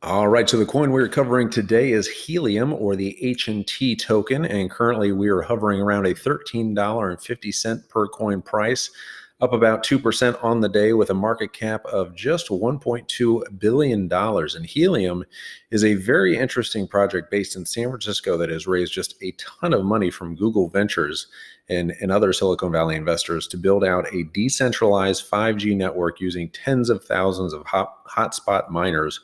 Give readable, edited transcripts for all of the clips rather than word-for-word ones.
All right, so the coin we're covering today is Helium, or the HNT token, and currently we are hovering around a $13.50 per coin price, up about 2% on the day with a market cap of just $1.2 billion. And Helium is a very interesting project based in San Francisco that has raised just a ton of money from Google Ventures and other Silicon Valley investors to build out a decentralized 5G network using tens of thousands of hotspot miners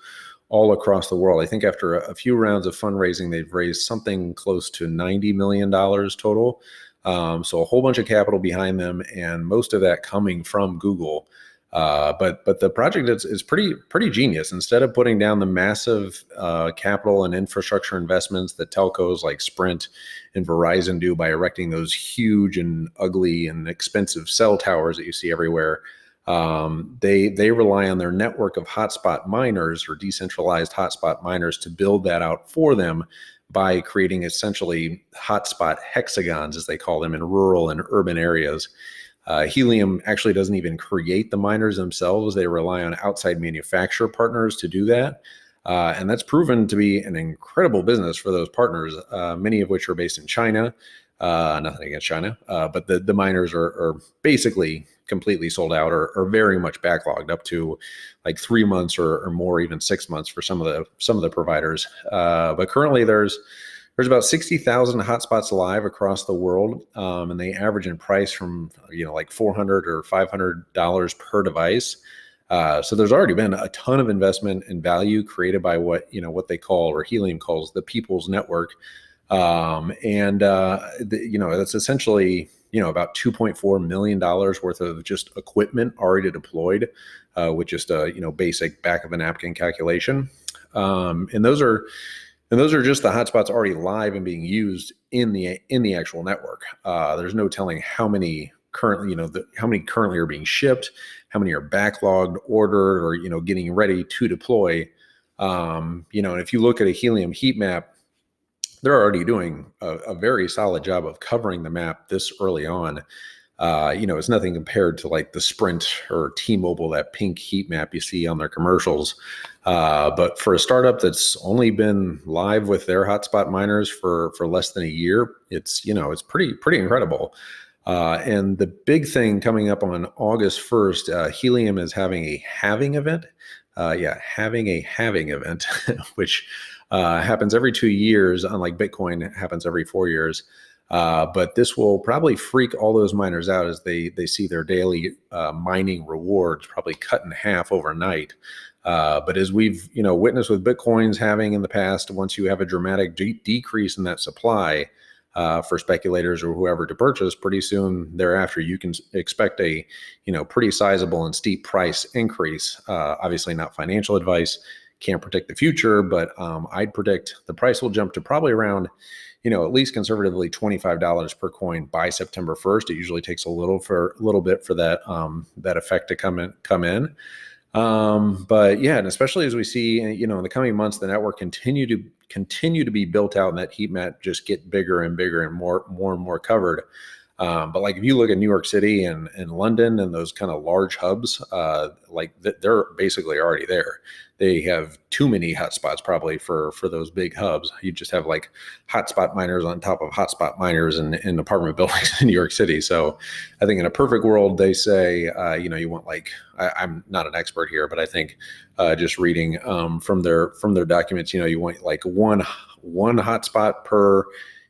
all across the world. I think after a few rounds of fundraising, they've raised something close to $90 million total. So a whole bunch of capital behind them, and most of that coming from Google. But the project is pretty genius. Instead of putting down the massive capital and infrastructure investments that telcos like Sprint and Verizon do by erecting those huge and ugly and expensive cell towers that you see everywhere, they rely on their network of hotspot miners or decentralized hotspot miners to build that out for them by creating essentially hotspot hexagons, as they call them, in rural and urban areas. Helium actually doesn't even create the miners themselves. They rely on outside manufacturer partners to do that. And that's proven to be an incredible business for those partners, many of which are based in China. Nothing against China, but the miners are basically completely sold out or very much backlogged, up to like 3 months or more, even 6 months for some of the providers. But currently there's about 60,000 hotspots live across the world, and they average in price from like $400 or $500 per device. So there's already been a ton of investment and value created by what they call, or Helium calls, the People's Network. That's essentially about $2.4 million worth of just equipment already deployed, with just a basic back of a napkin calculation. And those are just the hotspots already live and being used in the actual network. There's no telling how many currently are being shipped, how many are backlogged, ordered, or getting ready to deploy. And if you look at a Helium heat map, they're already doing a very solid job of covering the map this early on. It's nothing compared to like the Sprint or T-Mobile, that pink heat map you see on their commercials. But for a startup that's only been live with their hotspot miners for less than a year, it's pretty incredible. And the big thing coming up on August 1st, Helium is having a halving event. Having a halving event, which happens every 2 years, unlike Bitcoin, it happens every 4 years. But this will probably freak all those miners out as they see their daily mining rewards probably cut in half overnight. But as we've witnessed with Bitcoins having in the past, once you have a dramatic decrease in that supply for speculators or whoever to purchase, pretty soon thereafter you can expect a pretty sizable and steep price increase. Obviously not financial advice. Can't predict the future, but I'd predict the price will jump to probably around, at least conservatively $25 per coin by September 1st. It usually takes a little bit for that effect to come in. But yeah, and especially as we see, in the coming months, the network continue to be built out, and that heat map just get bigger and bigger and more and more covered. But like if you look at New York City and London and those kind of large hubs, they're basically already there. They have too many hotspots probably for those big hubs. You just have like hotspot miners on top of hotspot miners in apartment buildings in New York City. So I think in a perfect world, they say, you want I'm not an expert here, but I think just reading from their documents, you want like one hotspot per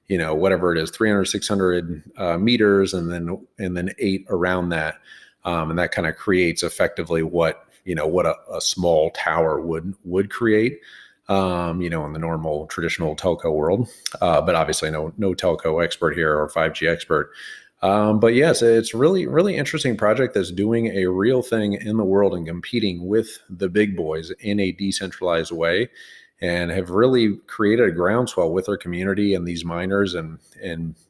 whatever it is, 300, 600 meters, and then 8 around that. And that kind of creates effectively what a small tower would create, in the normal traditional telco world. But obviously no telco expert here or 5G expert. But yes, it's really, really interesting project that's doing a real thing in the world and competing with the big boys in a decentralized way, and have really created a groundswell with their community and these miners. And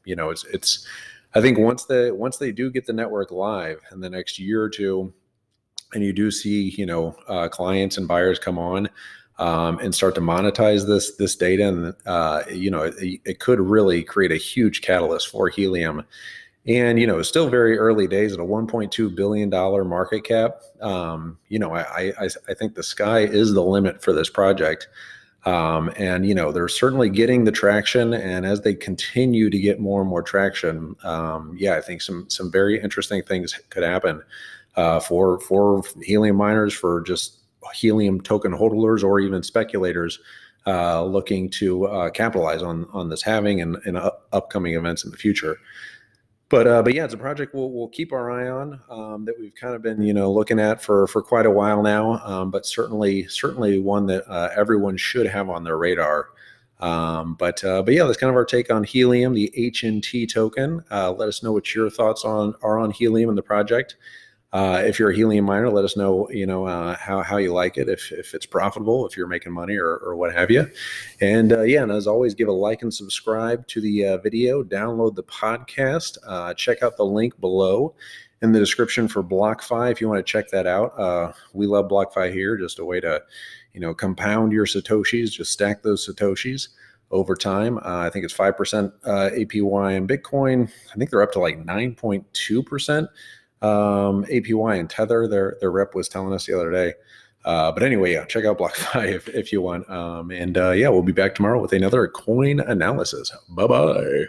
it's I think once they do get the network live in the next year or two, and you do see clients and buyers come on and start to monetize this data, and it could really create a huge catalyst for Helium And, it's still very early days at a $1.2 billion market cap. I think the sky is the limit for this project. And, they're certainly getting the traction. And as they continue to get more and more traction, I think some very interesting things could happen for helium miners, for just helium token holders, or even speculators looking to capitalize on this halving and upcoming events in the future. But yeah, it's a project we'll keep our eye on, that we've kind of been looking at for quite a while now. But certainly one that everyone should have on their radar. But yeah, that's kind of our take on Helium, the HNT token. Let us know what your thoughts are on Helium and the project. If you're a helium miner, let us know, how you like it, if it's profitable, if you're making money, or what have you. And and as always, give a like and subscribe to the video, download the podcast, check out the link below in the description for BlockFi if you want to check that out. We love BlockFi here, just a way to, compound your Satoshis, just stack those Satoshis over time. I think it's 5% APY in Bitcoin. I think they're up to like 9.2%. APY and Tether, their rep was telling us the other day. But anyway, yeah, check out BlockFi if you want. We'll be back tomorrow with another coin analysis. Bye-bye.